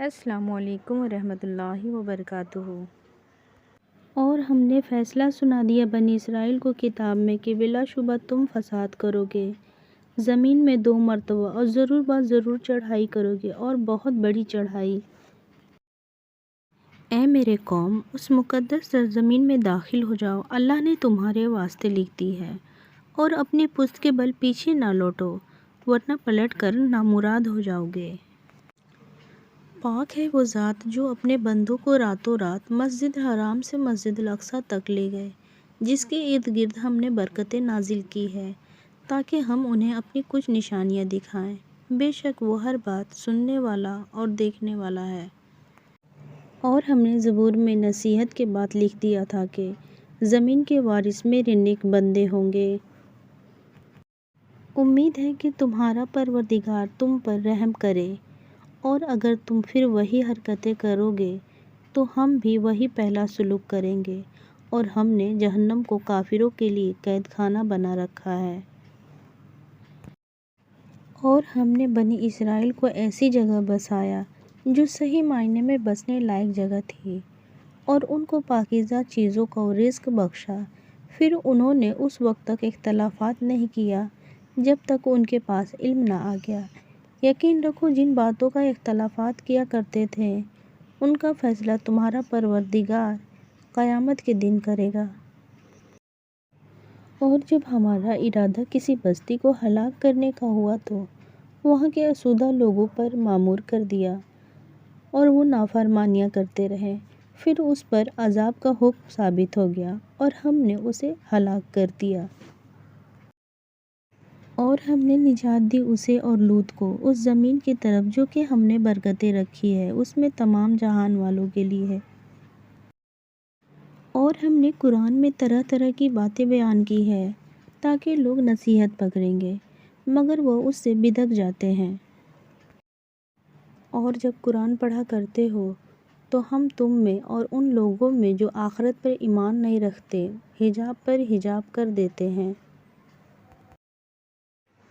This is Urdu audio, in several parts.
السلام علیکم ورحمۃ اللہ وبرکاتہ۔ اور ہم نے فیصلہ سنا دیا بنی اسرائیل کو کتاب میں کہ بلا شبہ تم فساد کرو گے زمین میں 2 مرتبہ اور ضرور بات ضرور چڑھائی کرو گے اور بہت بڑی چڑھائی۔ اے میرے قوم، اس مقدس سرزمین میں داخل ہو جاؤ، اللہ نے تمہارے واسطے لکھ دی ہے، اور اپنی پشت کے بل پیچھے نہ لوٹو ورنہ پلٹ کر نامراد ہو جاؤ گے۔ پاک ہے وہ ذات جو اپنے بندوں کو راتوں رات مسجد حرام سے مسجد الاقصیٰ تک لے گئے، جس کے ارد گرد ہم نے برکتیں نازل کی ہے تاکہ ہم انہیں اپنی کچھ نشانیاں دکھائیں۔ بے شک وہ ہر بات سننے والا اور دیکھنے والا ہے۔ اور ہم نے زبور میں نصیحت کے بعد لکھ دیا تھا کہ زمین کے وارث میرے نیک بندے ہوں گے۔ امید ہے کہ تمہارا پروردگار تم پر رحم کرے، اور اگر تم پھر وہی حرکتیں کرو گے تو ہم بھی وہی پہلا سلوک کریں گے، اور ہم نے جہنم کو کافروں کے لیے قید خانہ بنا رکھا ہے۔ اور ہم نے بنی اسرائیل کو ایسی جگہ بسایا جو صحیح معنی میں بسنے لائق جگہ تھی، اور ان کو پاکیزہ چیزوں کا رزق بخشا۔ پھر انہوں نے اس وقت تک اختلافات نہیں کیا جب تک ان کے پاس علم نہ آ گیا۔ یقین رکھو جن باتوں کا اختلافات کیا کرتے تھے ان کا فیصلہ تمہارا پروردگار قیامت کے دن کرے گا۔ اور جب ہمارا ارادہ کسی بستی کو ہلاک کرنے کا ہوا تو وہاں کے آسودہ لوگوں پر معمور کر دیا، اور وہ نافرمانیاں کرتے رہے۔ پھر اس پر عذاب کا حکم ثابت ہو گیا اور ہم نے اسے ہلاک کر دیا۔ اور ہم نے نجات دی اسے اور لوط کو اس زمین کی طرف جو کہ ہم نے برکتیں رکھی ہے اس میں تمام جہان والوں کے لیے ہے۔ اور ہم نے قرآن میں طرح طرح کی باتیں بیان کی ہے تاکہ لوگ نصیحت پکڑیں گے، مگر وہ اس سے بدک جاتے ہیں۔ اور جب قرآن پڑھا کرتے ہو تو ہم تم میں اور ان لوگوں میں جو آخرت پر ایمان نہیں رکھتے حجاب پر حجاب کر دیتے ہیں۔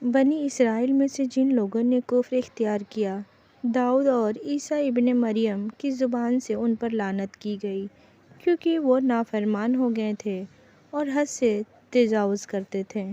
بنی اسرائیل میں سے جن لوگوں نے کفر اختیار کیا، داؤد اور عیسیٰ ابن مریم کی زبان سے ان پر لعنت کی گئی، کیونکہ وہ نافرمان ہو گئے تھے اور حد سے تجاوز کرتے تھے۔